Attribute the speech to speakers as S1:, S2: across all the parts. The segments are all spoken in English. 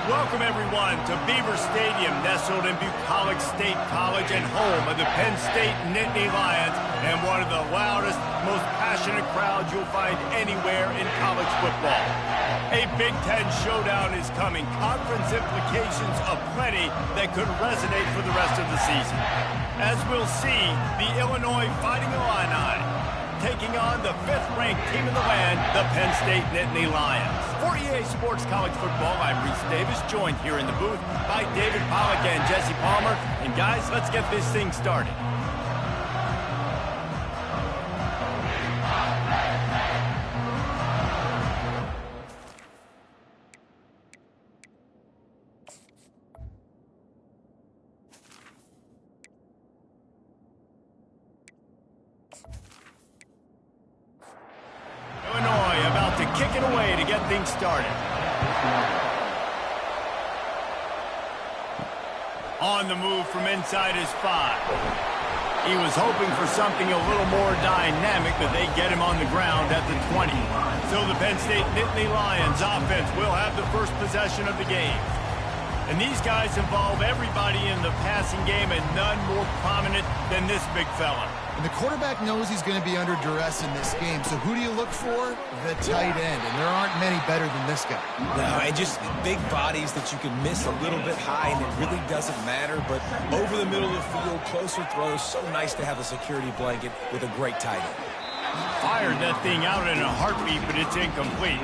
S1: Welcome, everyone, to Beaver Stadium, nestled in Bucolic State College and home of the Penn State Nittany Lions, and one of the loudest, most passionate crowds you'll find anywhere in college football. A Big Ten showdown is coming, conference implications aplenty that could resonate for the rest of the season. As we'll see, the Illinois Fighting Illini taking on the 5th-ranked team in the land, the Penn State Nittany Lions. For EA Sports College Football, I'm Reese Davis, joined here in the booth by David Pollack and Jesse Palmer. And guys, let's get this thing started. Kick it away to get things started. On the move from inside his 5. He was hoping for something a little more dynamic, but they get him on the ground at the 20. So the Penn State Nittany Lions offense will have the first possession of the game. And these guys involve everybody in the passing game, and none more prominent than this big fella.
S2: And the quarterback knows he's going to be under duress in this game. So who do you look for? The tight end. And there aren't many better than this guy.
S3: No, and just big bodies that you can miss a little bit high, and it really doesn't matter. But over the middle of the field, closer throws, so nice to have a security blanket with a great tight end.
S1: Fired that thing out in a heartbeat, but it's incomplete.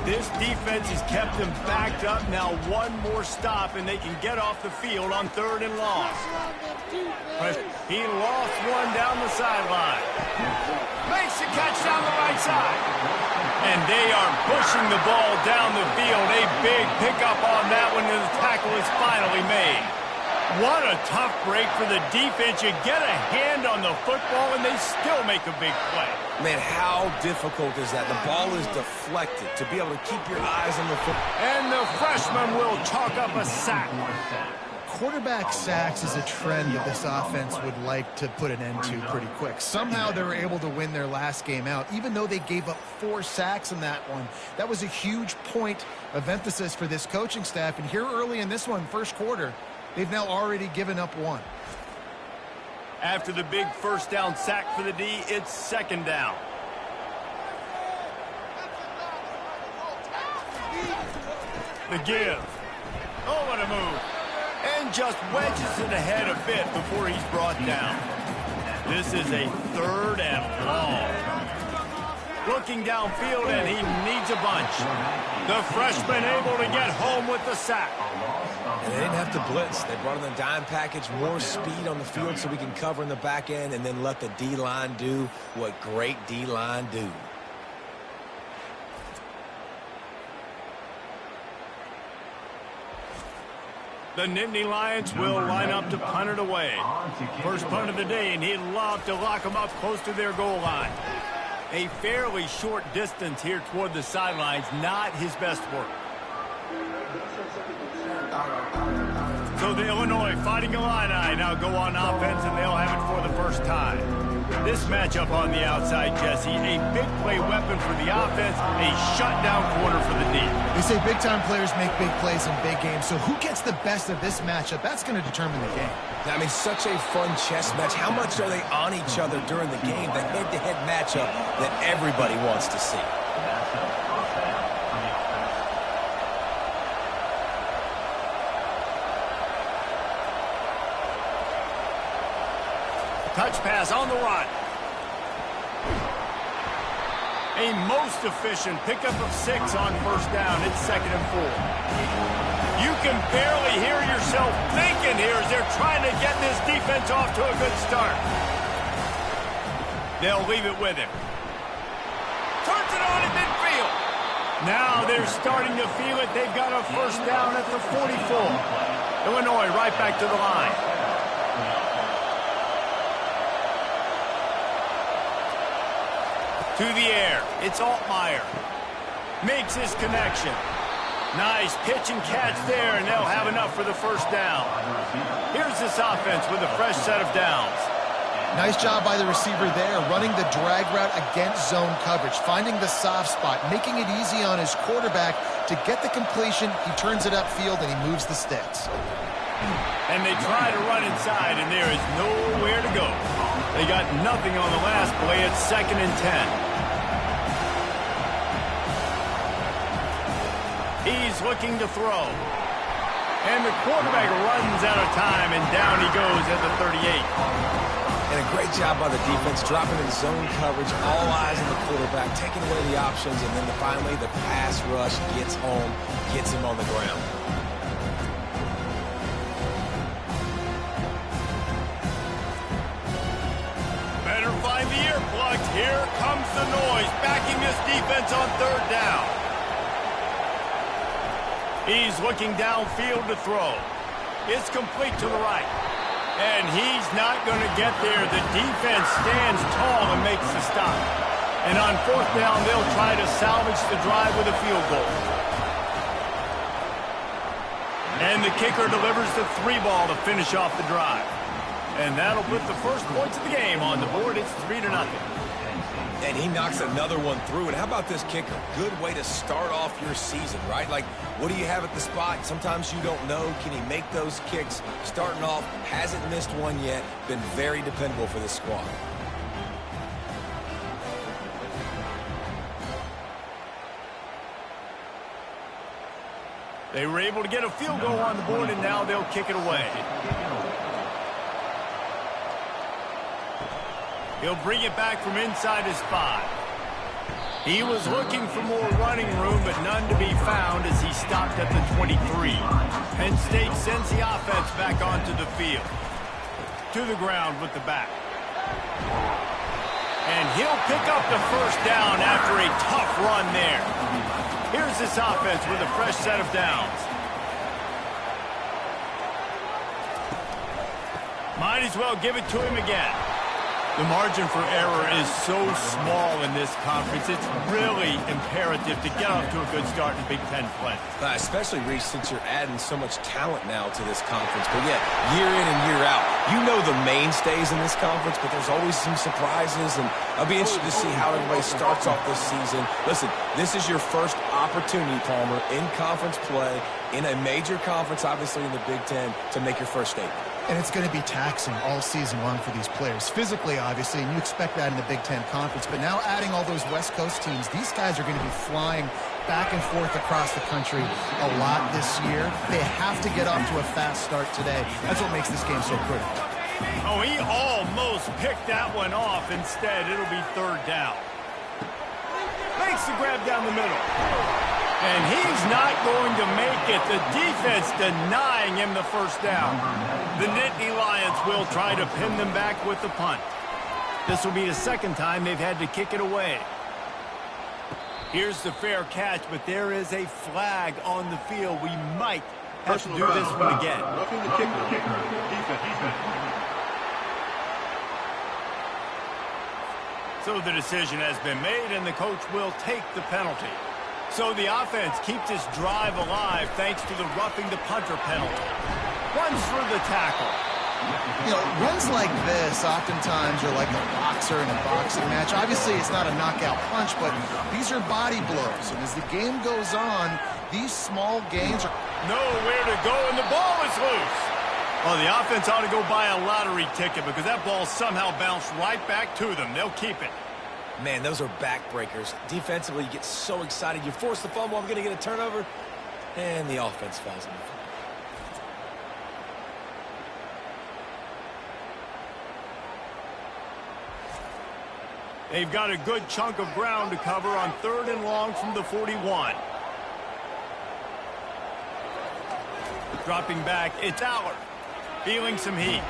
S1: This defense has kept them backed up. Now one more stop, and they can get off the field on 3rd and long. But he lost one down the sideline. Makes the catch down the right side. And they are pushing the ball down the field. A big pickup on that one, and the tackle is finally made. What a tough break for the defense. You get a hand on the football, and they still make a big play.
S3: Man, how difficult is that? The ball is deflected. To be able to keep your eyes on the football.
S1: And the freshman will chalk up a sack.
S2: Quarterback sacks is a trend that this offense would like to put an end to pretty quick. Somehow they were able to win their last game out, even though they gave up 4 sacks in that one. That was a huge point of emphasis for this coaching staff. And here early in this one, first quarter, they've now already given up 1.
S1: After the big first down sack for the D, it's 2nd down. The give. Oh, what a move. And just wedges it ahead a bit before he's brought down. This is a 3rd and long. Looking downfield, and he needs a bunch. The freshman able to get home with the sack.
S3: And they didn't have to blitz. They brought in the dime package, more speed on the field so we can cover in the back end, and then let the D-line do what great D-line do.
S1: The Nittany Lions will line up to punt it away. First punt of the day, and he'd love to lock them up close to their goal line. A fairly short distance here toward the sidelines, not his best work. So the Illinois Fighting Illini now go on offense, and they'll have it for the first time. This matchup on the outside, Jesse, a big play weapon for the offense, a shutdown corner for the D.
S2: They say big-time players make big plays in big games, so who gets the best of this matchup? That's going to determine the game.
S3: I mean, such a fun chess match. How much are they on each other during the game? The head-to-head matchup that everybody wants to see.
S1: touch pass on the run. A most efficient pickup of 6 on first down. It's 2nd and 4. You can barely hear yourself thinking here as they're trying to get this defense off to a good start. They'll leave it with him. Turns it on at midfield. Now they're starting to feel it. They've got a first down at the 44. Illinois right back to the line. To the air. It's Altmaier. Makes his connection. Nice pitch and catch there, and they'll have enough for the first down. Here's this offense with a fresh set of downs.
S2: Nice job by the receiver there, running the drag route against zone coverage, finding the soft spot, making it easy on his quarterback to get the completion. He turns it upfield, and he moves the sticks.
S1: And they try to run inside, and there is nowhere to go. They got nothing on the last play. It's 2nd and 10. He's looking to throw. And the quarterback runs out of time, and down he goes at the 38.
S3: And a great job by the defense, dropping in zone coverage, all eyes on the quarterback, taking away the options, and then finally the pass rush gets home, gets him on the ground.
S1: Better find the earplugs. Here comes the noise, backing this defense on 3rd down. He's looking downfield to throw. It's complete to the right. And he's not going to get there. The defense stands tall and makes the stop. And on 4th down, they'll try to salvage the drive with a field goal. And the kicker delivers the 3 ball to finish off the drive. And that'll put the first points of the game on the board. It's 3-0.
S3: And he knocks another one through. And how about this kicker? Good way to start off your season, right? Like, what do you have at the spot? Sometimes you don't know. Can he make those kicks? Starting off, hasn't missed one yet. Been very dependable for this squad.
S1: They were able to get a field goal on the board, and now they'll kick it away. He'll bring it back from inside his 5. He was looking for more running room, but none to be found as he stopped at the 23. Penn State sends the offense back onto the field. To the ground with the back. And he'll pick up the first down after a tough run there. Here's this offense with a fresh set of downs. Might as well give it to him again. The margin for error is so small in this conference. It's really imperative to get off to a good start in Big Ten play.
S3: Especially, Reese, since you're adding so much talent now to this conference. But, yeah, year in and year out, you know the mainstays in this conference, but there's always some surprises. And I'll be interested to see how everybody starts off this season. Listen, this is your first opportunity, Palmer, in conference play, in a major conference, obviously in the Big Ten, to make your first statement.
S2: And it's going to be taxing all season long for these players. Physically, obviously, and you expect that in the Big Ten Conference. But now adding all those West Coast teams, these guys are going to be flying back and forth across the country a lot this year. They have to get off to a fast start today. That's what makes this game so critical.
S1: Oh, he almost picked that one off. Instead, it'll be 3rd down. Makes the grab down the middle. And he's not going to make it. The defense denying him the first down. The Nittany Lions will try to pin them back with the punt. This will be the 2nd time they've had to kick it away. Here's the fair catch, but there is a flag on the field. We might have to do this one again.
S4: Roughing the kicker. Defense.
S1: So the decision has been made, and the coach will take the penalty. So the offense keeps this drive alive thanks to the roughing the punter penalty. Runs through the tackle.
S2: You know, runs like this oftentimes are like a boxer in a boxing match. Obviously, it's not a knockout punch, but these are body blows. And as the game goes on, these small gains are
S1: nowhere to go, and the ball is loose. Well, the offense ought to go buy a lottery ticket because that ball somehow bounced right back to them. They'll keep it.
S3: Man, those are backbreakers. Defensively, you get so excited. You force the fumble, I'm going to get a turnover, and the offense falls in the fumble.
S1: They've got a good chunk of ground to cover on 3rd and long from the 41. Dropping back, it's Aller. Feeling some heat.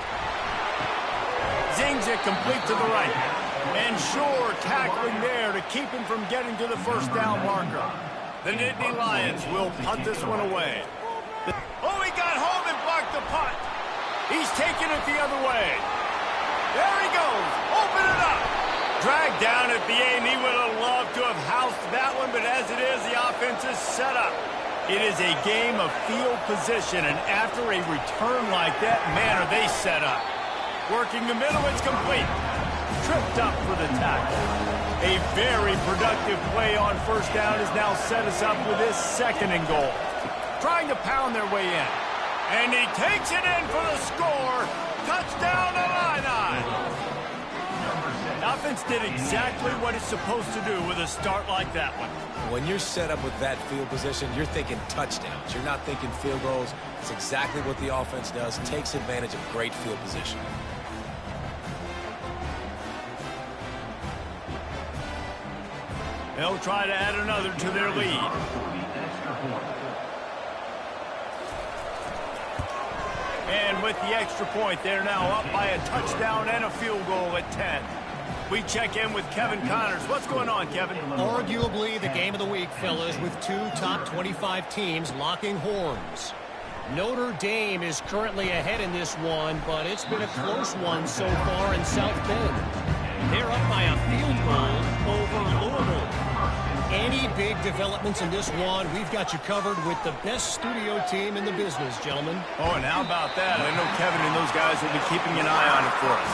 S1: Zings it complete to the right. And Shore tackling there to keep him from getting to the first down marker. The Nittany Lions will punt this one away. Oh, he got home and blocked the punt. He's taking it the other way. There he goes. Open it up. Dragged down at the end. He would have loved to have housed that one, but as it is, the offense is set up. It is a game of field position, and after a return like that, man, are they set up. Working the middle, it's complete. Tripped up for the tackle. A very productive play on first down has now set us up with his 2nd and goal. Trying to pound their way in. And he takes it in for the score. Touchdown, Illini. The offense did exactly what it's supposed to do with a start like that one.
S3: When you're set up with that field position, you're thinking touchdowns. You're not thinking field goals. It's exactly what the offense does. Takes advantage of great field position.
S1: They'll try to add another to their lead. And with the extra point, they're now up by a touchdown and a field goal at 10. We check in with Kevin Connors. What's going on, Kevin?
S5: Arguably the game of the week, fellas, with 2 top 25 teams locking horns. Notre Dame is currently ahead in this one, but it's been a close one so far in South Bend. They're up by a field goal over Louisville. Any big developments in this one, we've got you covered with the best studio team in the business, gentlemen.
S1: Oh, and how about that? I know Kevin and those guys will be keeping an eye on it for us.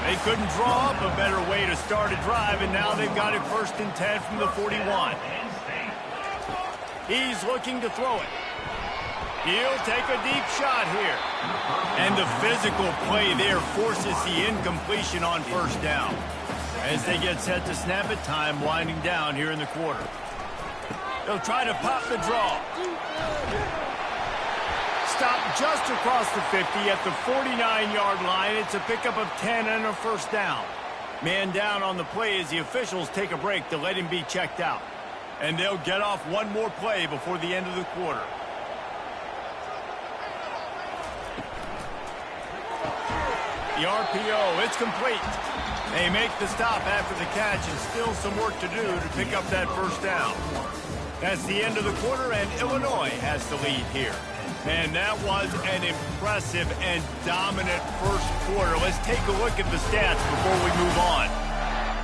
S1: They couldn't draw up a better way to start a drive, and now they've got it 1st and 10 from the 41. He's looking to throw it. He'll take a deep shot here. And the physical play there forces the incompletion on first down. As they get set to snap it, time winding down here in the quarter. They'll try to pop the draw. Stop just across the 50 at the 49-yard line. It's a pickup of 10 and a first down. Man down on the play as the officials take a break to let him be checked out. And they'll get off one more play before the end of the quarter. The RPO, it's complete. They make the stop after the catch, and still some work to do to pick up that first down. That's the end of the quarter, and Illinois has the lead here. And that was an impressive and dominant first quarter. Let's take a look at the stats before we move on.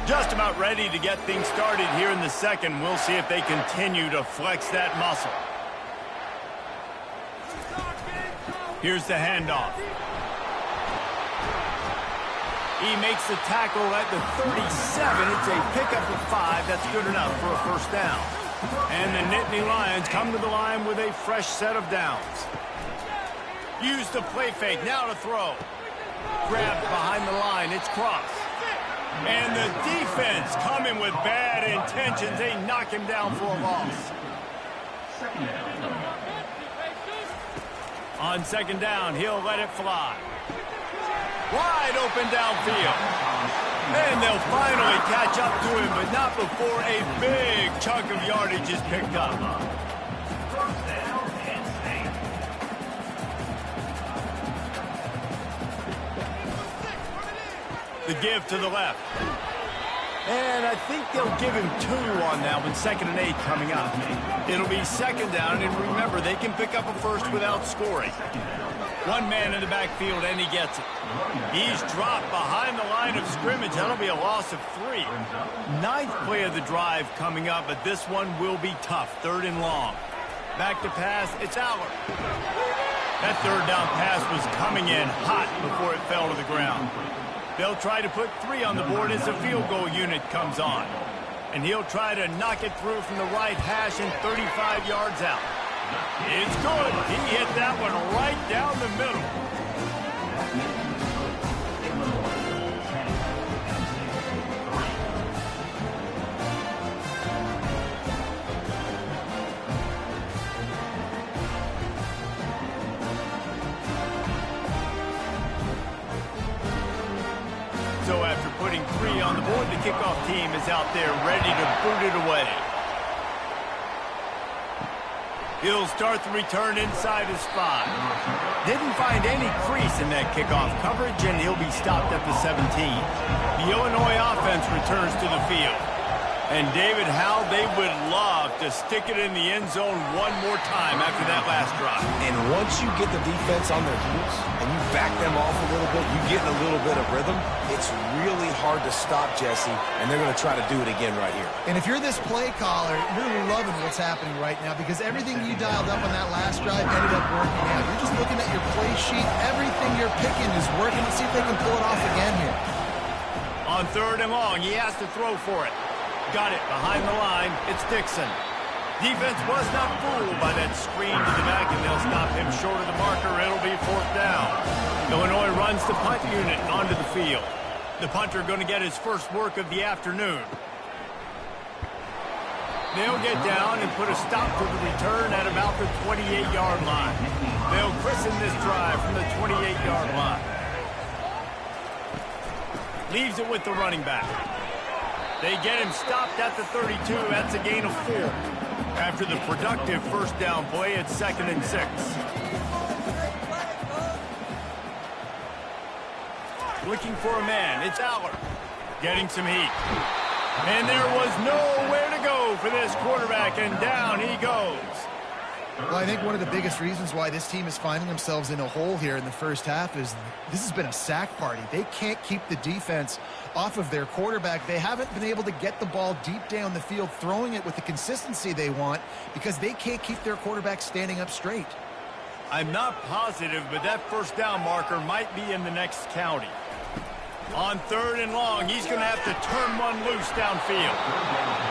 S1: Just about ready to get things started here in the second. We'll see if they continue to flex that muscle. Here's the handoff. He makes the tackle at the 37. It's a pickup of 5. That's good enough for a first down. And the Nittany Lions come to the line with a fresh set of downs. Use the play fake. Now to throw. Grabbed behind the line. It's crossed. And the defense coming with bad intentions. They knock him down for a loss. On second down, he'll let it fly. Wide open downfield. And they'll finally catch up to him, but not before a big chunk of yardage is picked up. The give to the left. And I think they'll give him 2 on that one. 2nd and 8 coming up. It'll be second down, and remember, they can pick up a first without scoring. One man in the backfield, and he gets it. He's dropped behind the line of scrimmage. That'll be a loss of 3. 9th play of the drive coming up, but this one will be tough. 3rd and long. Back to pass, it's Aller. That 3rd down pass was coming in hot before it fell to the ground. They'll try to put 3 on the board as the field goal unit comes on. And he'll try to knock it through from the right hash and 35 yards out. It's good. He hit that one right down the middle. So after putting running 3 on the board. The kickoff team is out there ready to boot it away. He'll start the return inside his 5. Didn't find any crease in that kickoff coverage, and he'll be stopped at the 17. The Illinois offense returns to the field. And David, how they would love to stick it in the end zone one more time after that last drive.
S3: And once you get the defense on their heels and you back them off a little bit, you get in a little bit of rhythm, it's really hard to stop, Jesse, and they're going to try to do it again right here.
S2: And if you're this play caller, you're loving what's happening right now because everything you dialed up on that last drive ended up working out. You're just looking at your play sheet. Everything you're picking is working. Let's see if they can pull it off again here.
S1: On 3rd and long, he has to throw for it. Got it behind the line. It's Dixon. Defense was not fooled by that screen to the back, and they'll stop him short of the marker. It'll be 4th down. Illinois runs the punt unit onto the field. The punter going to get his first work of the afternoon. They'll get down and put a stop to the return at about the 28-yard line. They'll christen this drive from the 28-yard line. Leaves it with the running back. They get him stopped at the 32. That's a gain of 4. After the productive first down play, it's 2nd and 6. Looking for a man. It's Aller. Getting some heat. And there was nowhere to go for this quarterback, and down he goes.
S2: Well, I think one of the biggest reasons why this team is finding themselves in a hole here in the first half is this has been a sack party. They can't keep the defense off of their quarterback. They haven't been able to get the ball deep down the field, throwing it with the consistency they want because they can't keep their quarterback standing up straight.
S1: I'm not positive, but that first down marker might be in the next county. On 3rd and long, he's going to have to turn one loose downfield.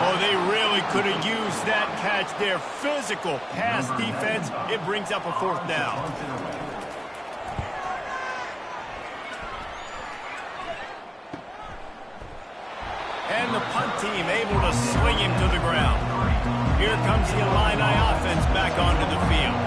S1: Oh, they really could have used that catch there. Physical pass defense. It brings up a 4th down. And the punt team able to sling him to the ground. Here comes the Illini offense back onto the field.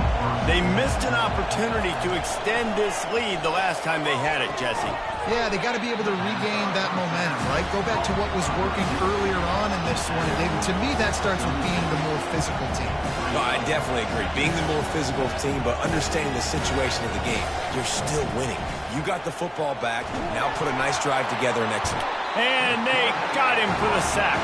S1: They missed an opportunity to extend this lead the last time they had it, Jesse.
S2: Yeah, they got to be able to regain that momentum, right? Go back to what was working earlier on in this one. And David, to me, that starts with being the more physical team.
S3: No, I definitely agree. Being the more physical team, but understanding the situation of the game. You're still winning. You got the football back. Now put a nice drive together and execute.
S1: And they got him for the sack.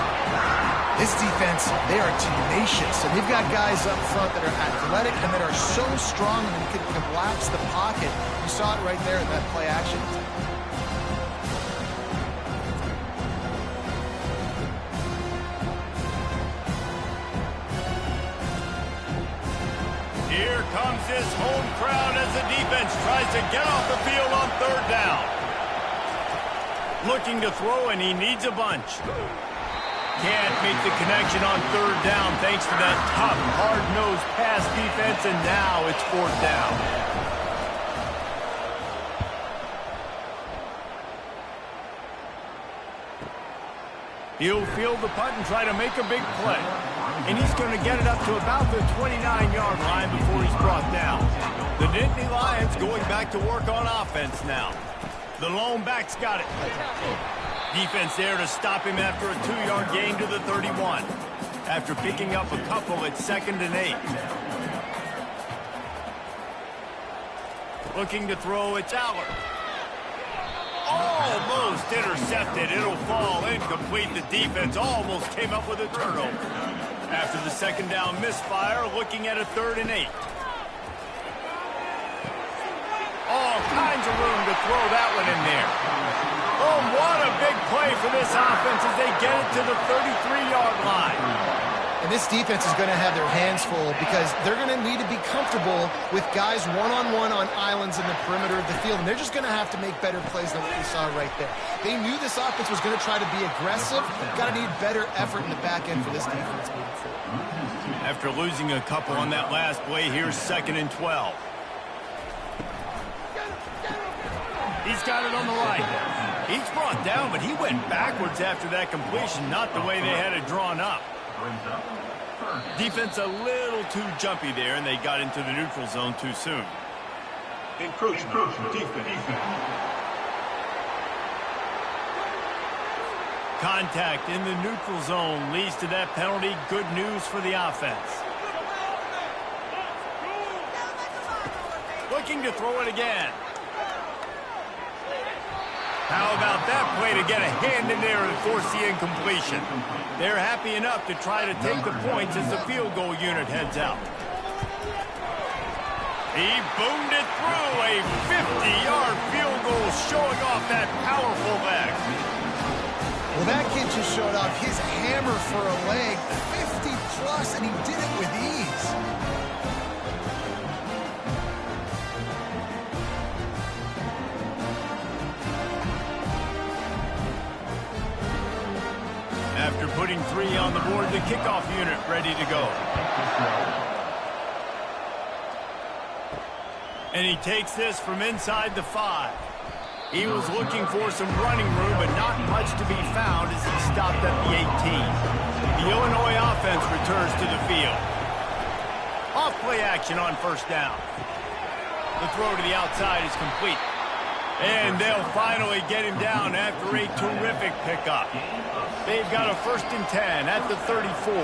S2: This defense, they are tenacious, and they've got guys up front that are athletic and that are so strong and can collapse the pocket. You saw it right there in that play action.
S1: Here comes his home crowd as the defense tries to get off the field on 3rd down. Looking to throw, and he needs a bunch. Can't make the connection on 3rd down thanks to that tough, hard-nosed pass defense, and now it's 4th down. He'll field the punt and try to make a big play. And he's going to get it up to about the 29-yard line before he's brought down. The Nittany Lions going back to work on offense now. The lone back's got it. Defense there to stop him after a 2-yard gain to the 31. After picking up a couple at 2nd and 8. Looking to throw, it's Aller. Almost intercepted. It'll fall incomplete. The defense almost came up with a turnover. After the 2nd down misfire, looking at a 3rd and 8. All kinds of room to throw that one in there. Oh, what a big play for this offense as they get it to the 33-yard line.
S2: And this defense is going to have their hands full because they're going to need to be comfortable with guys one-on-one on islands in the perimeter of the field. And they're just going to have to make better plays than what we saw right there. They knew this offense was going to try to be aggressive. Got to need better effort in the back end for this defense moving forward.
S1: After losing a couple on that last play, here's 2nd and 12. He's got it on the right. He's brought down, but he went backwards after that completion, not the way they had it drawn up. Defense a little too jumpy there, and they got into the neutral zone too soon.
S4: Encroachment. Defense.
S1: Contact in the neutral zone leads to that penalty. Good news for the offense. Looking to throw it again. How about that play to get a hand in there and force the incompletion? They're happy enough to try to take the points as the field goal unit heads out. He boomed it through. A 50-yard field goal showing off that powerful leg.
S2: Well, that kid just showed off his hammer for a leg, 50-plus, and he did it with ease.
S1: After putting 3 on the board, the kickoff unit ready to go. And he takes this from inside the 5. He was looking for some running room, but not much to be found as he stopped at the 18. The Illinois offense returns to the field. Off-play action on first down. The throw to the outside is complete. And they'll finally get him down after a terrific pickup. They've got a 1st and 10 at the 34.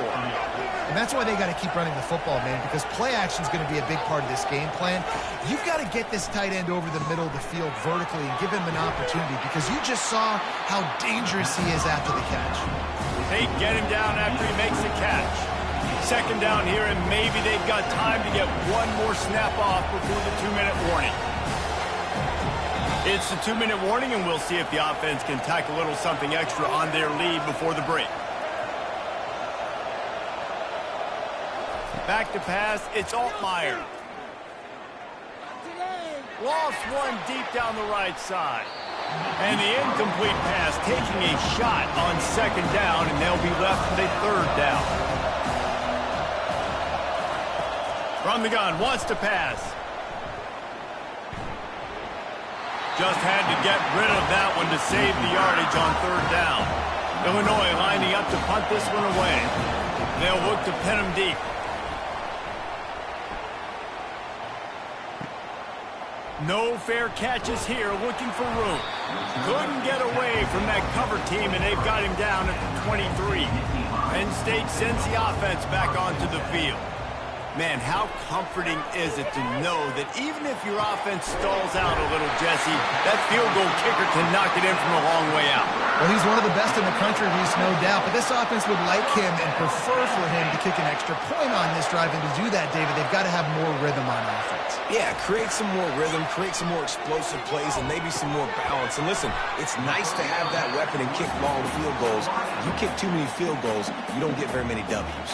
S2: And that's why they got to keep running the football, man, because play action is going to be a big part of this game plan. You've got to get this tight end over the middle of the field vertically and give him an opportunity, because you just saw how dangerous he is after the catch.
S1: They get him down after he makes the catch. 2nd down here, and maybe they've got time to get one more snap off before the 2-minute warning. It's the 2-minute warning, and we'll see if the offense can tack a little something extra on their lead before the break. Back to pass, it's Altmaier. Lost one deep down the right side. And the incomplete pass taking a shot on 2nd down, and they'll be left with a 3rd down. From the gun, wants to pass. Just had to get rid of that one to save the yardage on 3rd down. Illinois lining up to punt this one away. They'll look to pin him deep. No fair catches here, looking for room. Couldn't get away from that cover team, and they've got him down at the 23. Penn State sends the offense back onto the field. Man, how comforting is it to know that even if your offense stalls out a little, Jesse, that field goal kicker can knock it in from a long way out.
S2: Well, he's one of the best in the country, Reese, no doubt. But this offense would like him and prefer for him to kick an extra point on this drive. And to do that, David, they've got to have more rhythm on offense.
S3: Yeah, create some more rhythm, create some more explosive plays, and maybe some more balance. And listen, it's nice to have that weapon and kick long field goals. If you kick too many field goals, you don't get very many W's.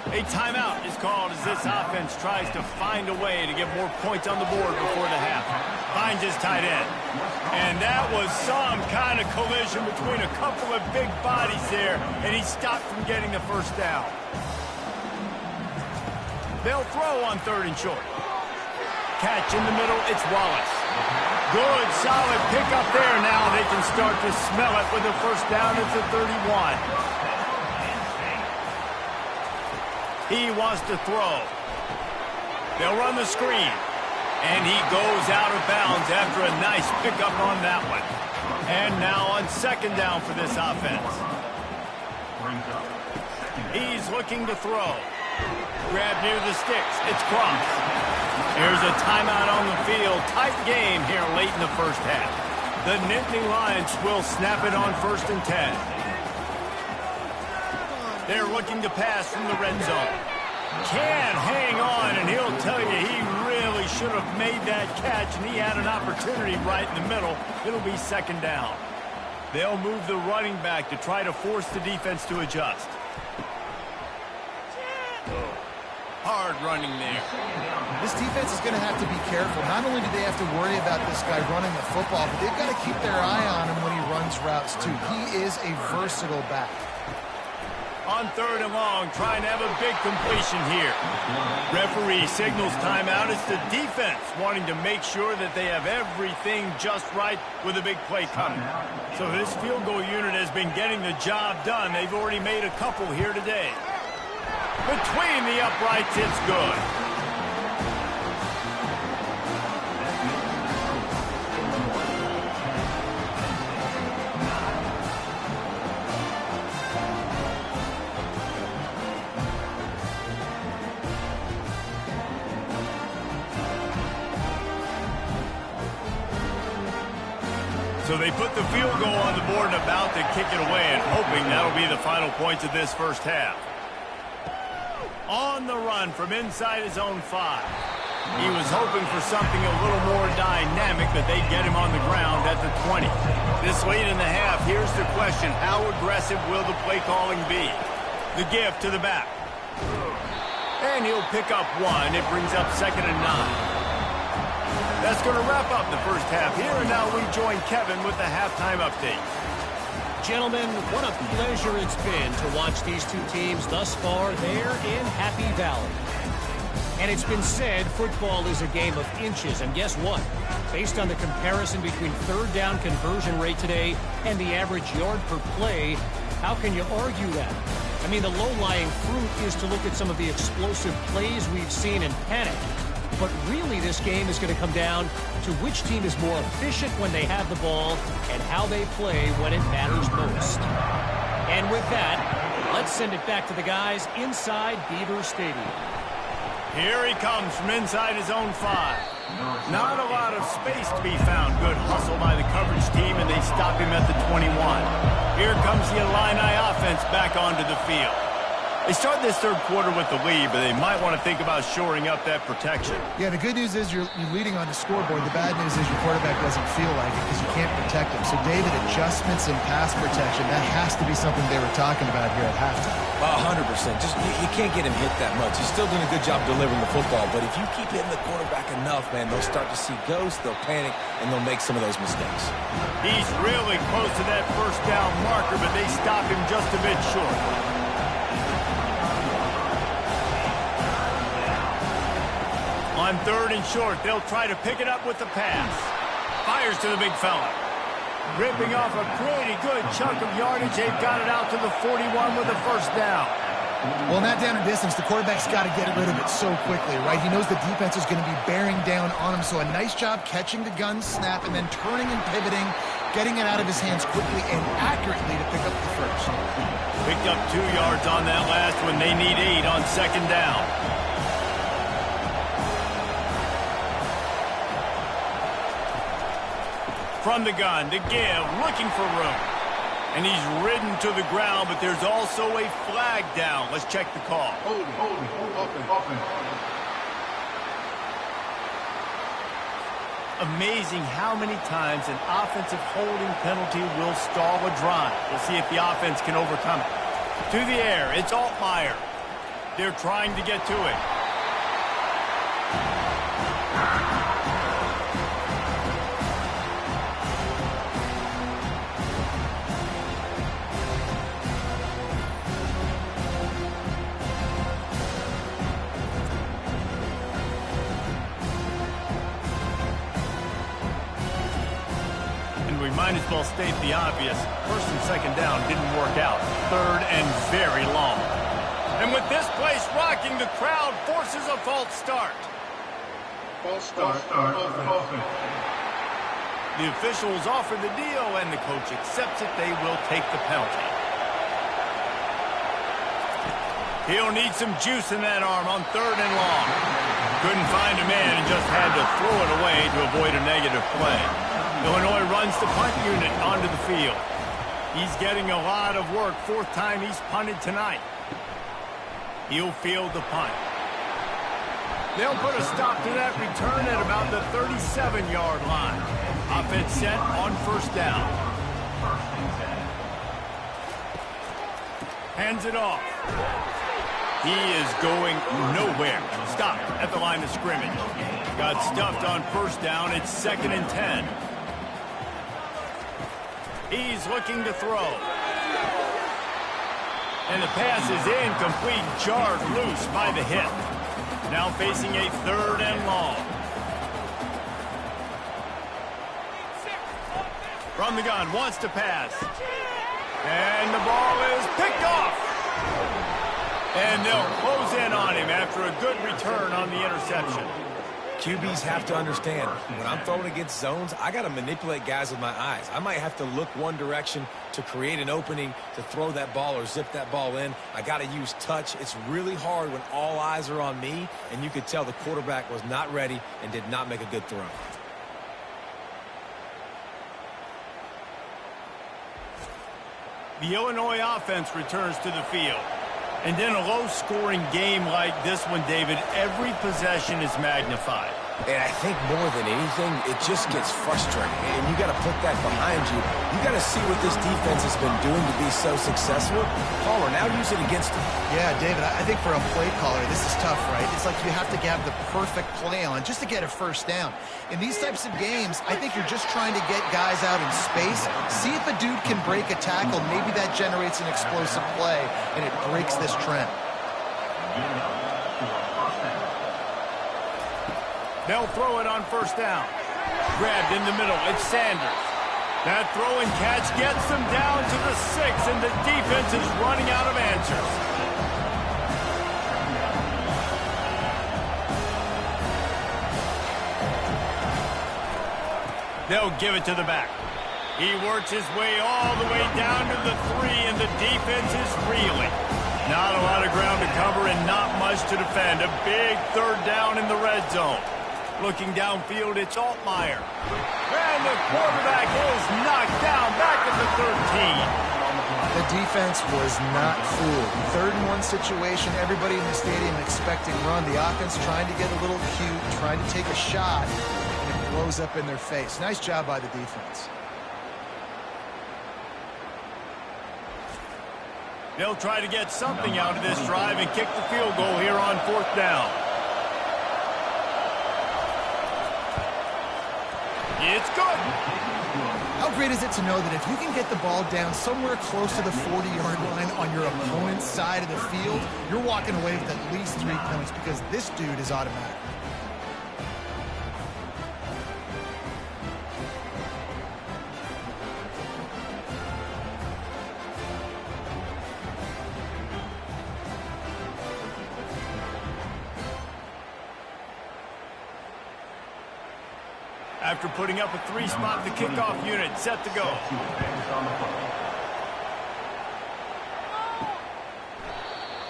S1: A timeout is called as this offense tries to find a way to get more points on the board before the half. Finds his tight end. And that was some kind of collision between a couple of big bodies there, and he stopped from getting the 1st down. They'll throw on 3rd and short. Catch in the middle, it's Wallace. Good, solid pickup there. Now they can start to smell it with the 1st down at the 31. He wants to throw. They'll run the screen. And he goes out of bounds after a nice pickup on that one. And now on 2nd down for this offense. He's looking to throw. Grab near the sticks. It's Cross. Here's a timeout on the field. Tight game here late in the 1st half. The Nittany Lions will snap it on 1st and 10. They're looking to pass from the red zone. Can hang on, and he'll tell you he really should have made that catch, and he had an opportunity right in the middle. It'll be 2nd down. They'll move the running back to try to force the defense to adjust. Hard running there.
S2: This defense is going to have to be careful. Not only do they have to worry about this guy running the football, but they've got to keep their eye on him when he runs routes, too. He is a versatile back.
S1: On 3rd and long, trying to have a big completion here. Referee signals timeout. It's the defense wanting to make sure that they have everything just right with a big play coming. So this field goal unit has been getting the job done. They've already made a couple here today. Between the uprights, it's good. So they put the field goal on the board and about to kick it away, and hoping that'll be the final points of this first half. On the run from inside his own 5. He was hoping for something a little more dynamic, but they get him on the ground at the 20. This late in the half, here's the question: how aggressive will the play calling be? The give to the back. And he'll pick up 1. It brings up 2nd and 9. That's going to wrap up the first half here, and now we join Kevin with the halftime update.
S5: Gentlemen, what a pleasure it's been to watch these two teams thus far there in Happy Valley. And it's been said football is a game of inches, and guess what? Based on the comparison between third down conversion rate today and the average yard per play, how can you argue that? I mean, the low-lying fruit is to look at some of the explosive plays we've seen in panic. But really, this game is going to come down to which team is more efficient when they have the ball and how they play when it matters most. And with that, let's send it back to the guys inside Beaver Stadium.
S1: Here he comes from inside his own 5. Not a lot of space to be found. Good hustle by the coverage team, and they stop him at the 21. Here comes the Illini offense back onto the field. They start this third quarter with the lead, but they might want to think about shoring up that protection.
S2: Yeah, the good news is you're leading on the scoreboard. The bad news is your quarterback doesn't feel like it because you can't protect him. So, David, adjustments in pass protection, that has to be something they were talking about here at halftime.
S3: 100%. Just you can't get him hit that much. He's still doing a good job delivering the football, but if you keep hitting the quarterback enough, man, they'll start to see ghosts, they'll panic, and they'll make some of those mistakes.
S1: He's really close to that first down marker, but they stop him just a bit short. On 3rd and short, they'll try to pick it up with the pass. Fires to the big fella. Ripping off a pretty good chunk of yardage. They've got it out to the 41 with a first down.
S2: Well, in that down and distance, the quarterback's got to get rid of it so quickly, right? He knows the defense is going to be bearing down on him. So a nice job catching the gun snap and then turning and pivoting, getting it out of his hands quickly and accurately to pick up the first.
S1: Picked up 2 yards on that last one. They need 8 on 2nd down. From the gun, to give, looking for room. And he's ridden to the ground, but there's also a flag down. Let's check the call.
S4: Hold open.
S1: Amazing how many times an offensive holding penalty will stall a drive. We'll see if the offense can overcome it. To the air, it's Altmaier. They're trying to get to it. Might as well state the obvious. 1st and 2nd down didn't work out. 3rd and very long. And with this place rocking, the crowd forces a false start.
S4: False start.
S1: The officials offer the deal, and the coach accepts it. They will take the penalty. He'll need some juice in that arm on 3rd and long. Couldn't find a man and just had to throw it away to avoid a negative play. Illinois runs the punt unit onto the field. He's getting a lot of work. 4th time he's punted tonight. He'll field the punt. They'll put a stop to that return at about the 37-yard line. Offense set on 1st down. Hands it off. He is going nowhere. Stopped at the line of scrimmage. Got stuffed on 1st down. It's 2nd and 10. He's looking to throw. And the pass is incomplete, jarred loose by the hip. Now facing a 3rd and long. From the gun, wants to pass. And the ball is picked off. And they'll close in on him after a good return on the interception.
S3: QBs have to understand, when I'm throwing against zones, I got to manipulate guys with my eyes. I might have to look one direction to create an opening to throw that ball or zip that ball in. I got to use touch. It's really hard when all eyes are on me, and you could tell the quarterback was not ready and did not make a good throw.
S1: The Illinois offense returns to the field. And in a low-scoring game like this one, David, every possession is magnified.
S3: And I think more than anything, it just gets frustrating. And you got to put that behind you. You got to see what this defense has been doing to be so successful. Caller, now use it against him.
S2: Yeah, David, I think for a play caller, this is tough, right? It's like you have to have the perfect play on just to get a first down. In these types of games, I think you're just trying to get guys out in space, see if a dude can break a tackle. Maybe that generates an explosive play, and it breaks this trend.
S1: They'll throw it on first down. Grabbed in the middle. It's Sanders. That throw and catch gets them down to the 6, and the defense is running out of answers. They'll give it to the back. He works his way all the way down to the 3, and the defense is reeling. Not a lot of ground to cover and not much to defend. A big third down in the red zone. Looking downfield, it's Altmaier. And the quarterback is knocked down back at the 13.
S2: The defense was not fooled. 3rd-and-1 situation, everybody in the stadium expecting run. The offense trying to get a little cute, trying to take a shot, and it blows up in their face. Nice job by the defense.
S1: They'll try to get something out of this drive and kick the field goal here on 4th down. It's good.
S2: How great is it to know that if you can get the ball down somewhere close to the 40-yard line on your opponent's side of the field, you're walking away with at least 3 points because this dude is automatic.
S1: After putting up a 3-spot, the kickoff unit set to go.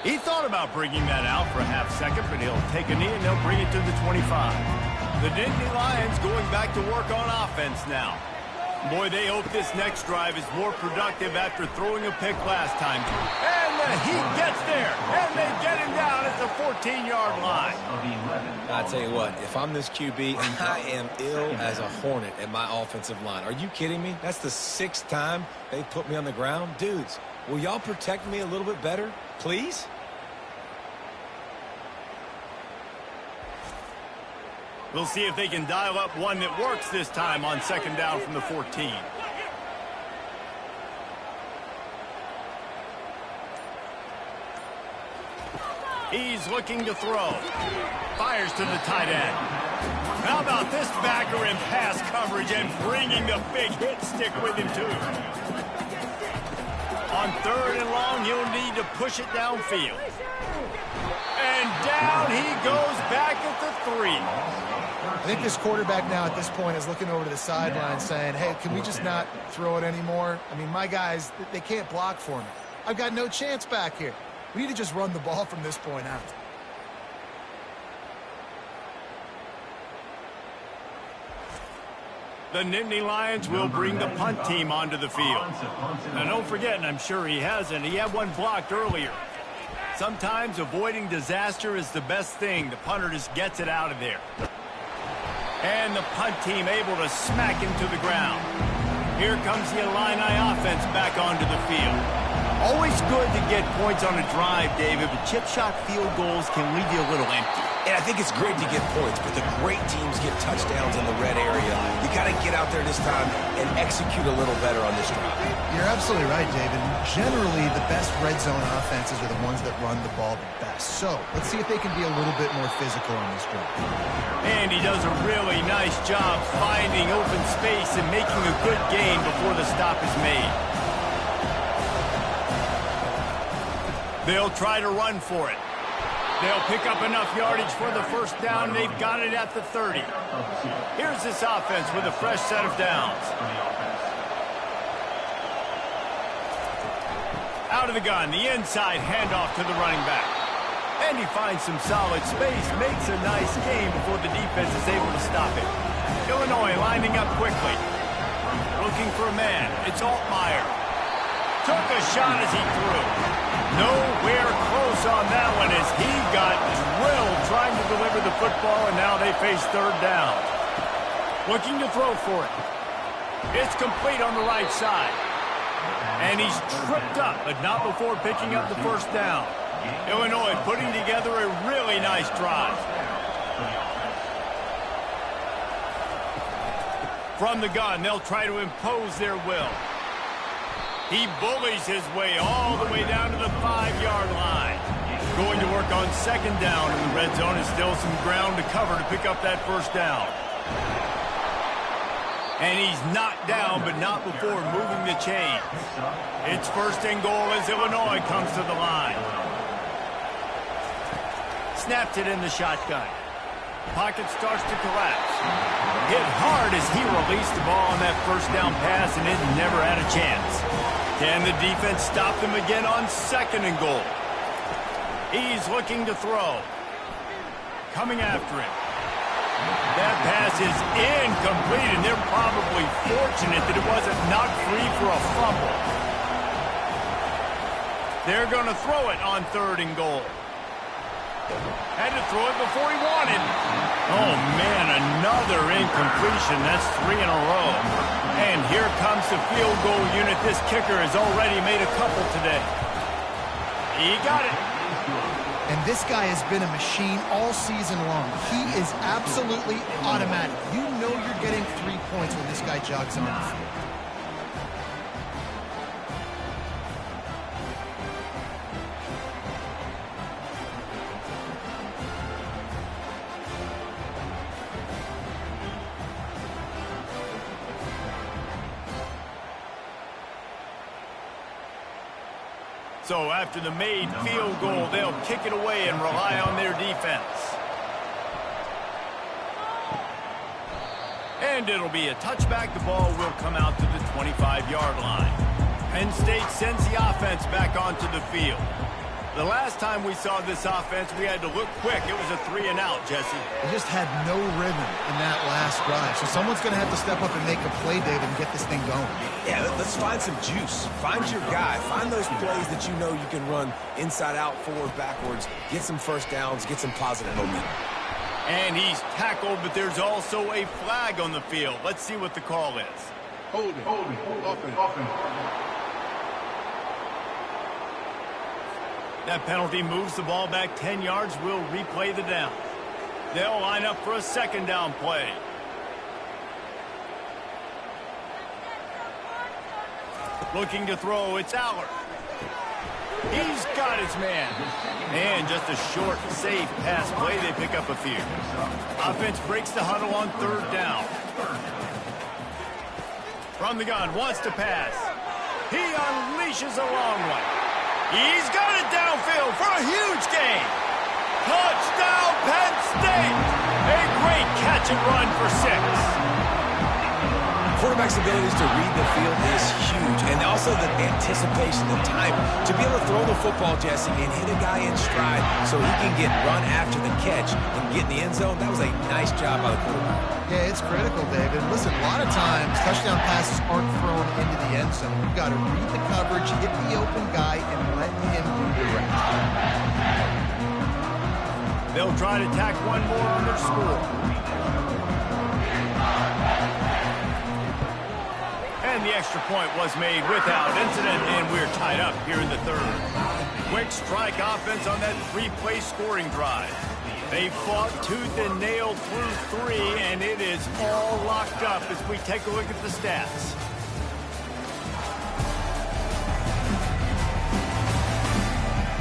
S1: He thought about bringing that out for a half second, but he'll take a knee and they'll bring it to the 25. The Nittany Lions going back to work on offense now. Boy, they hope this next drive is more productive after throwing a pick last time. And the Heat gets there, and they get him down at the 14-yard line.
S3: I tell you what, if I'm this QB, I am ill as a hornet at my offensive line. Are you kidding me? That's the 6th time they've put me on the ground. Dudes, will y'all protect me a little bit better, please?
S1: We'll see if they can dial up one that works this time on 2nd down from the 14. He's looking to throw. Fires to the tight end. How about this backer in pass coverage and bringing the big hit stick with him, too. On 3rd and long, he'll need to push it downfield. And down he goes back at the 3.
S2: I think this quarterback now at this point is looking over to the sideline saying, hey, can we just not throw it anymore? I mean, my guys, they can't block for me. I've got no chance back here. We need to just run the ball from this point out.
S1: The Nittany Lions will bring the punt team onto the field. Now, don't forget, and I'm sure he hasn't, he had one blocked earlier. Sometimes avoiding disaster is the best thing. The punter just gets it out of there. And the punt team able to smack him to the ground. Here comes the Illini offense back onto the field. Always good to get points on a drive, David, but chip shot field goals can leave you a little empty.
S3: And I think it's great to get points, but the great teams get touchdowns in the red area. You got to get out there this time and execute a little better on this drive.
S2: You're absolutely right, David. Generally, the best red zone offenses are the ones that run the ball the best. So let's see if they can be a little bit more physical on this drive.
S1: And he does a really nice job finding open space and making a good gain before the stop is made. They'll try to run for it. They'll pick up enough yardage for the first down. They've got it at the 30. Here's this offense with a fresh set of downs. Out of the gun, the inside handoff to the running back. And he finds some solid space, makes a nice gain before the defense is able to stop it. Illinois lining up quickly. Looking for a man. It's Altmaier. took a shot as he threw. Nowhere close on that one as he got drilled trying to deliver the football, and now they face third down. Looking to throw for it. It's complete on the right side. And he's tripped up, but not before picking up the first down. Illinois putting together a really nice drive. From the gun, they'll try to impose their will. He bullies his way all the way down to the 5-yard line. Going to work on second down, and the red zone is still some ground to cover to pick up that first down. And he's knocked down, but not before moving the chains. It's first and goal as Illinois comes to the line. Snapped it in the shotgun. Pocket starts to collapse. Hit hard as he released the ball on that first down pass, and it never had a chance. Can the defense stop them again on second and goal? He's looking to throw. Coming after him. That pass is incomplete, and they're probably fortunate that it wasn't knocked free for a fumble. They're going to throw it on third and goal. Had to throw it before he wanted. Oh, man, another incompletion. That's 3 in a row. And here comes the field goal unit. This kicker has already made a couple today. He got it.
S2: And this guy has been a machine all season long. He is absolutely automatic. You know you're getting 3 points when this guy jogs on the field.
S1: So after the made field goal, they'll kick it away and rely on their defense. And it'll be a touchback. The ball will come out to the 25-yard line. Penn State sends the offense back onto the field. The last time we saw this offense, we had to look quick. It was a 3-and-out, Jesse.
S2: They just had no rhythm in that last drive. So someone's going to have to step up and make a play, David, and get this thing going.
S3: Yeah, let's find some juice. Find your guy. Find those plays that you know you can run inside out, forward, backwards. Get some first downs. Get some positive momentum.
S1: And he's tackled, but there's also a flag on the field. Let's see what the call is.
S4: Holding. Offense.
S1: That penalty moves the ball back 10 yards. We'll replay the down. They'll line up for a second down play. Looking to throw, it's Aller. He's got his man. And just a short, safe pass play. They pick up a few. Offense breaks the huddle on third down. From the gun, wants to pass. He unleashes a long one. He's got it downfield for a huge gain. Touchdown, Penn State. A great catch and run for 6.
S3: Quarterback's abilities to read the field is huge, and also the anticipation, the time to be able to throw the football, Jesse, and hit a guy in stride so he can get run after the catch and get in the end zone. That was a nice job by the quarterback.
S2: Yeah, it's critical, David. Listen, a lot of times touchdown passes aren't thrown into the end zone. You've got to read the coverage, hit the open guy, and let him do the rest.
S1: They'll try to tack one more on their score. And the extra point was made without incident, and we're tied up here in the third. Quick strike offense on that 3-play scoring drive. They fought tooth and nail through 3, and it is all locked up as we take a look at the stats.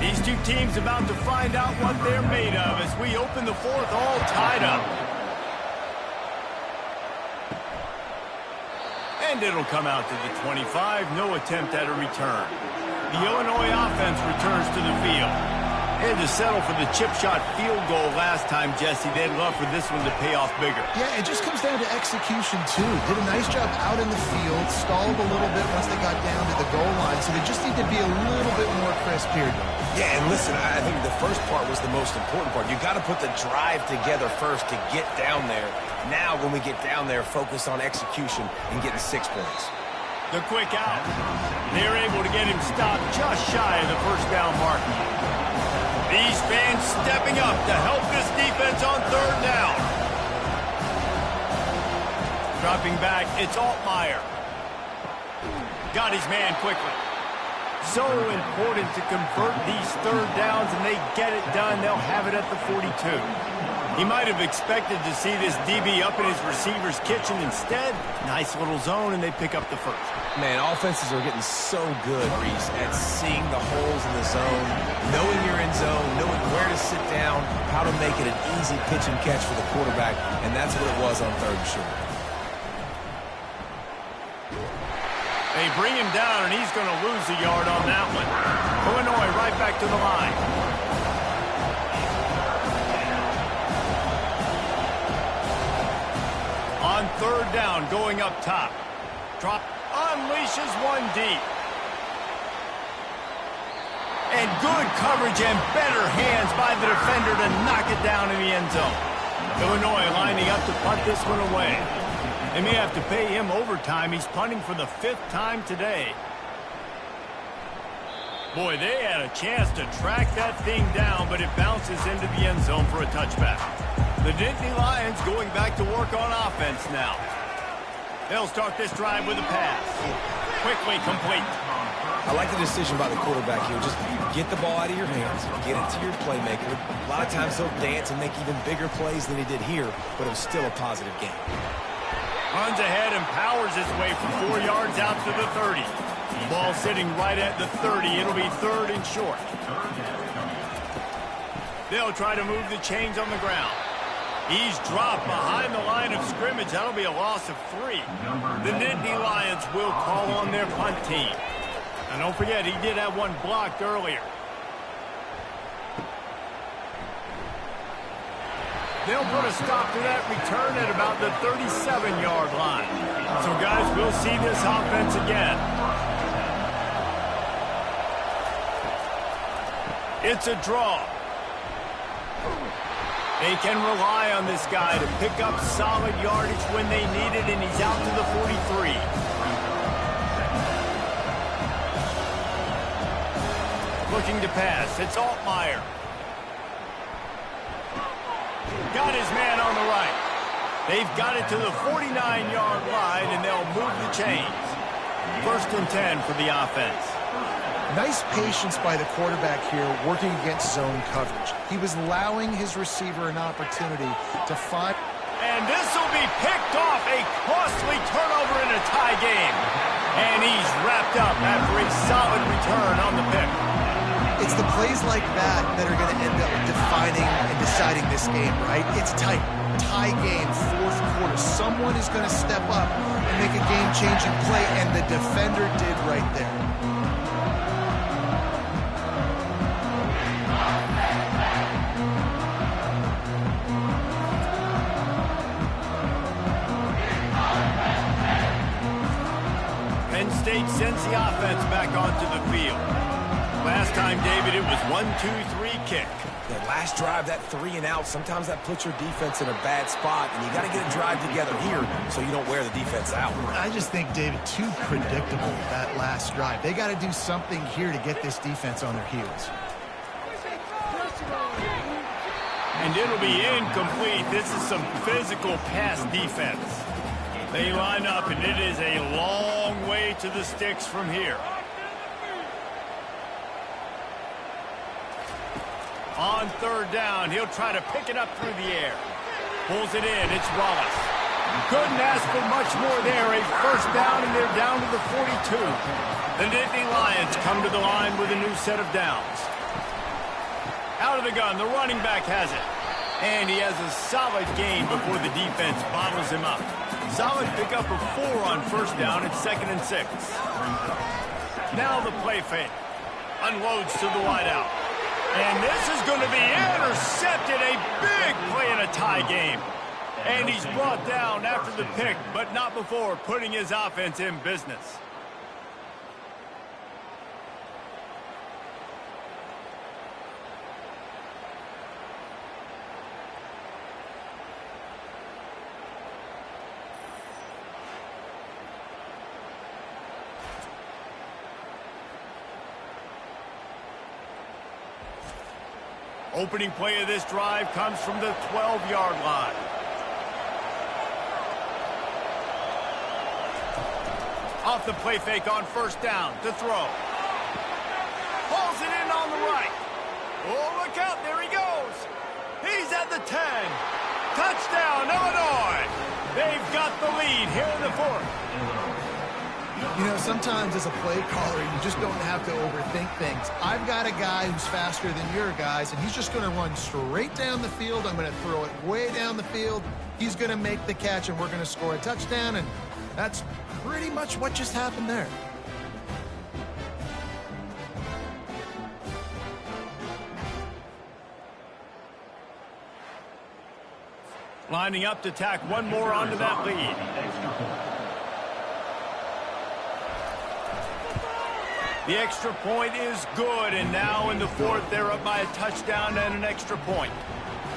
S1: These two teams about to find out what they're made of as we open the fourth all tied up. And it'll come out to the 25. No attempt at a return. The Illinois offense returns to the field. They had to settle for the chip shot field goal last time, Jesse. They'd love for this one to pay off bigger.
S2: Yeah, it just comes down to execution, too. Did a nice job out in the field, stalled a little bit once they got down to the goal line, so they just need to be a little bit more crisp here.
S3: Yeah, and listen, I think the first part was the most important part. You got to put the drive together first to get down there. Now, when we get down there, focus on execution and getting 6 points.
S1: The quick out. They're able to get him stopped just shy of the first down mark. These fans stepping up to help this defense on third down. Dropping back, it's Altmaier. Got his man quickly. So important to convert these third downs, and they get it done. They'll have it at the 42. He might have expected to see this DB up in his receiver's kitchen. Instead, nice little zone, and they pick up the first.
S3: Man, offenses are getting so good, Reese, at seeing the holes in the zone, knowing you're in zone, knowing where to sit down, how to make it an easy pitch and catch for the quarterback, and that's what it was on third and short.
S1: They bring him down, and he's going to lose a yard on that one. Illinois right back to the line. On third down, going up top. Drop, unleashes one deep. And good coverage and better hands by the defender to knock it down in the end zone. Illinois lining up to punt this one away. They may have to pay him overtime. He's punting for the 5th time today. Boy, they had a chance to track that thing down, but it bounces into the end zone for a touchback. The Nittany Lions going back to work on offense now. They'll start this drive with a pass. Quickly complete.
S3: I like the decision by the quarterback here. Just get the ball out of your hands, get it to your playmaker. A lot of times he'll dance and make even bigger plays than he did here, but it was still a positive game.
S1: Runs ahead and powers his way for 4 yards out to the 30. Ball sitting right at the 30. It'll be third and short. They'll try to move the chains on the ground. He's dropped behind the line of scrimmage. That'll be a loss of 3. The Nittany Lions will call on their punt team. And don't forget, he did have one blocked earlier. They'll put a stop to that return at about the 37-yard line. So, guys, we'll see this offense again. It's a draw. They can rely on this guy to pick up solid yardage when they need it, and he's out to the 43. Looking to pass. It's Altmaier. Got his man on the right. They've got it to the 49-yard line, and they'll move the chains. 1st and 10 for the offense.
S2: Nice patience by the quarterback here working against zone coverage. He was allowing his receiver an opportunity to find.
S1: And this will be picked off, a costly turnover in a tie game. And he's wrapped up after a solid return on the pick.
S2: It's the plays like that that are going to end up defining and deciding this game, right? It's tight. Tie game, 4th quarter. Someone is going to step up and make a game-changing play, and the defender did right there.
S1: Penn State sends the offense back onto the field. Last time, David, it was 1-2-3 kick.
S3: That last drive, that 3 and out, sometimes that puts your defense in a bad spot, and you got to get a drive together here so you don't wear the defense out.
S2: I just think, David, too predictable, that last drive. They got to do something here to get this defense on their heels.
S1: And it'll be incomplete. This is some physical pass defense. They line up, and it is a long way to the sticks from here. On third down, he'll try to pick it up through the air. Pulls it in, it's Wallace. Couldn't ask for much more there. A first down, and they're down to the 42. The Nittany Lions come to the line with a new set of downs. Out of the gun, the running back has it. And he has a solid gain before the defense bottles him up. Solid pickup of 4 on first down. It's 2nd and 6. Now the play fake. Unloads to the wideout. And this is going to be intercepted. A big play in a tie game. And he's brought down after the pick, but not before putting his offense in business. Opening play of this drive comes from the 12-yard line. Off the play fake on first down to throw. Pulls it in on the right. Oh, look out. There he goes. He's at the 10. Touchdown, Illinois. They've got the lead here in the fourth.
S2: You know, sometimes as a play caller, you just don't have to overthink things. I've got a guy who's faster than your guys, and he's just going to run straight down the field. I'm going to throw it way down the field. He's going to make the catch, and we're going to score a touchdown, and that's pretty much what just happened there.
S1: Lining up to tack one more onto that lead. The extra point is good, and now in the fourth, they're up by a touchdown and an extra point.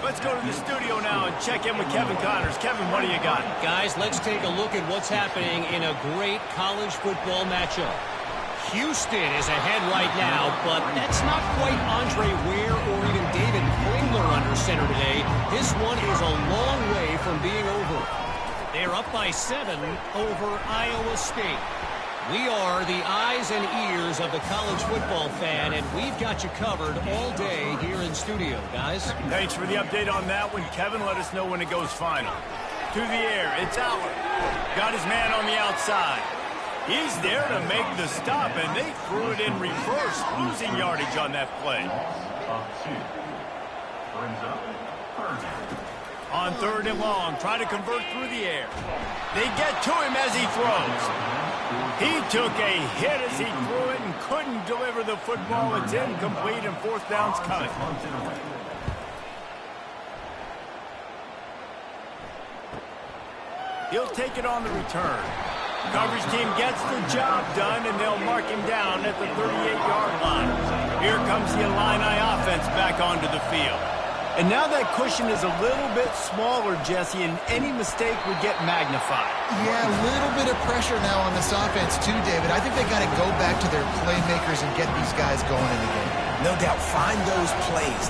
S1: Let's go to the studio now and check in with Kevin Connors. Kevin, what do you got?
S5: Guys, let's take a look at what's happening in a great college football matchup. Houston is ahead right now, but that's not quite Andre Ware or even David Klingler under center today. This one is a long way from being over. They're up by 7 over Iowa State. We are the eyes and ears of the college football fan, and we've got you covered all day here in studio, guys.
S1: Thanks for the update on that one, Kevin. Let us know when it goes final. To the air, it's Allen. Got his man on the outside. He's there to make the stop, and they threw it in reverse, losing yardage on that play. On third and long, try to convert through the air. They get to him as he throws. He took a hit as he threw it and couldn't deliver the football. It's incomplete, and fourth down's coming. He'll take it on the return. Coverage team gets the job done, and they'll mark him down at the 38-yard line. Here comes the Illini offense back onto the field. And now that cushion is a little bit smaller, Jesse, and any mistake would get magnified.
S2: Yeah, a little bit of pressure now on this offense too, David. I think they got to go back to their playmakers and get these guys going in the game.
S3: No doubt, find those plays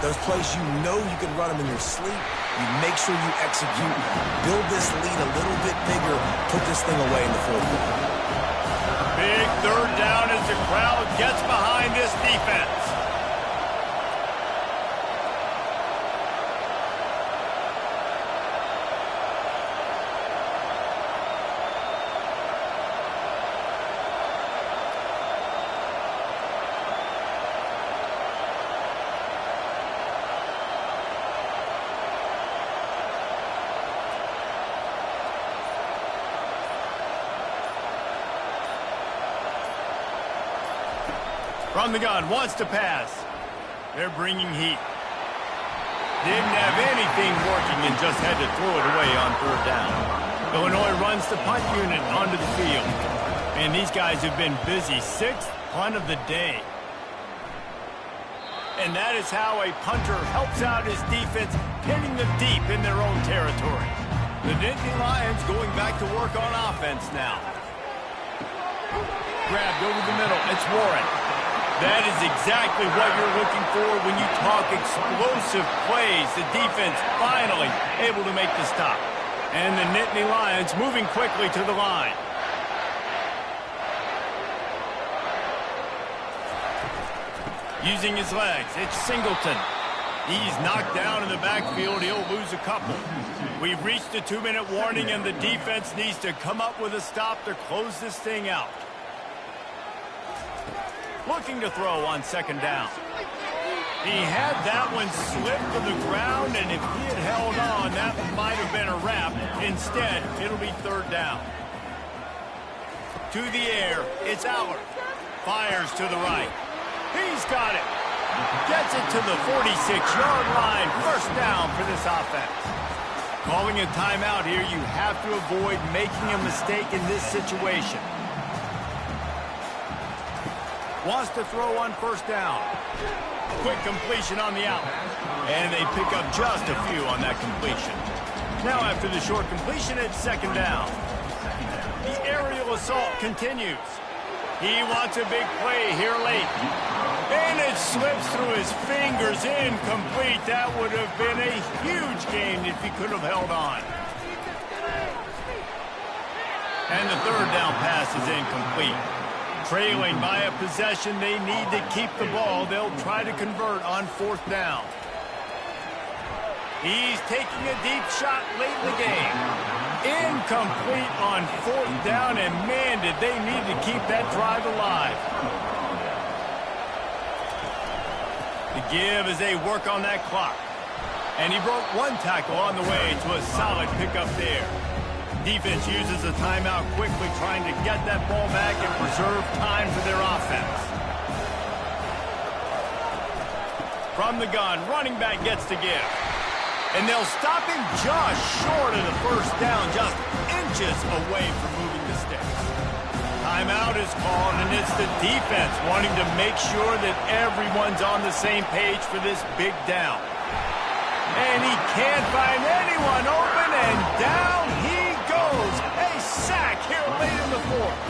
S3: you know you can run them in your sleep. You make sure you execute, build this lead a little bit bigger, put this thing away in the fourth quarter.
S1: Big third down as the crowd gets behind this defense. From the gun, wants to pass. They're bringing heat. Didn't have anything working and just had to throw it away on third down. Illinois runs the punt unit onto the field. And these guys have been busy. 6th punt of the day. And that is how a punter helps out his defense, pinning them deep in their own territory. The Nittany Lions going back to work on offense now. Grabbed over the middle. It's Warren. That is exactly what you're looking for when you talk explosive plays. The defense finally able to make the stop. And the Nittany Lions moving quickly to the line. Using his legs, it's Singleton. He's knocked down in the backfield. He'll lose a couple. We've reached a 2-minute warning, and the defense needs to come up with a stop to close this thing out. Looking to throw on second down. He had that one slip to the ground, and if he had held on, that might have been a wrap. Instead, it'll be third down. To the air, it's Allard. Fires to the right. He's got it. Gets it to the 46-yard line. First down for this offense. Calling a timeout here, you have to avoid making a mistake in this situation. Wants to throw on first down. Quick completion on the out. And they pick up just a few on that completion. Now after the short completion, it's second down. The aerial assault continues. He wants a big play here late. And it slips through his fingers, incomplete. That would have been a huge gain if he could have held on. And the third down pass is incomplete. Trailing by a possession, they need to keep the ball. They'll try to convert on fourth down. He's taking a deep shot late in the game. Incomplete on fourth down, and man, did they need to keep that drive alive. The give as they work on that clock. And he broke one tackle on the way to a solid pickup there. Defense uses a timeout quickly, trying to get that ball back and preserve time for their offense. From the gun, running back gets to give. And they'll stop him just short of the first down, just inches away from moving the sticks. Timeout is called, and it's the defense wanting to make sure that everyone's on the same page for this big down. And he can't find anyone open, and down he goes. A sack here late in the fourth.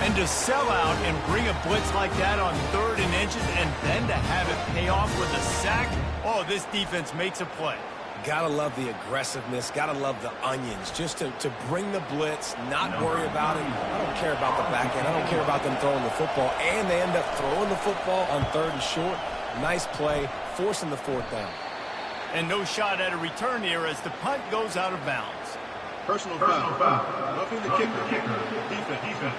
S1: And to sell out and bring a blitz like that on 3rd and inches and then to have it pay off with a sack, oh, this defense makes a play.
S3: Gotta love the aggressiveness, gotta love the onions, just to bring the blitz, not worry about it. I don't care about the back end. I don't care about them throwing the football, and they end up throwing the football on 3rd and short. Nice play, forcing the fourth down.
S1: And no shot at a return here as the punt goes out of bounds.
S4: Personal foul. Roughing the kicker. Defense.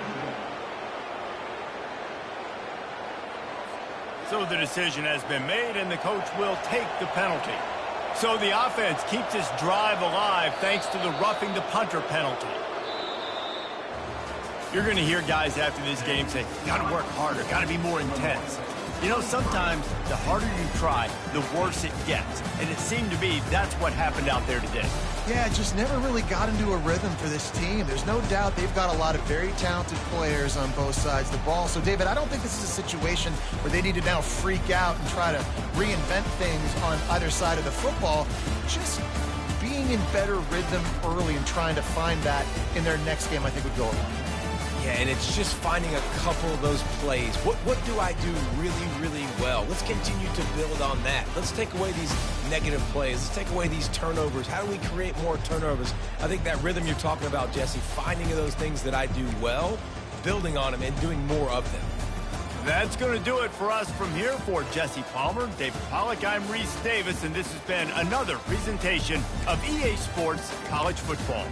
S1: So the decision has been made, and the coach will take the penalty. So the offense keeps this drive alive thanks to the roughing the punter penalty. You're going to hear guys after this game say, got to work harder, got to be more intense. You know, sometimes the harder you try, the worse it gets. And it seemed to be that's what happened out there today.
S2: Yeah, it just never really got into a rhythm for this team. There's no doubt they've got a lot of very talented players on both sides of the ball. So, David, I don't think this is a situation where they need to now freak out and try to reinvent things on either side of the football. Just being in better rhythm early and trying to find that in their next game, I think, would go a long way.
S3: Yeah, and it's just finding a couple of those plays. What do I do really, really well? Let's continue to build on that. Let's take away these negative plays. Let's take away these turnovers. How do we create more turnovers? I think that rhythm you're talking about, Jesse, finding those things that I do well, building on them, and doing more of them.
S1: That's going to do it for us from here. For Jesse Palmer, David Pollack, I'm Reese Davis, and this has been another presentation of EA Sports College Football.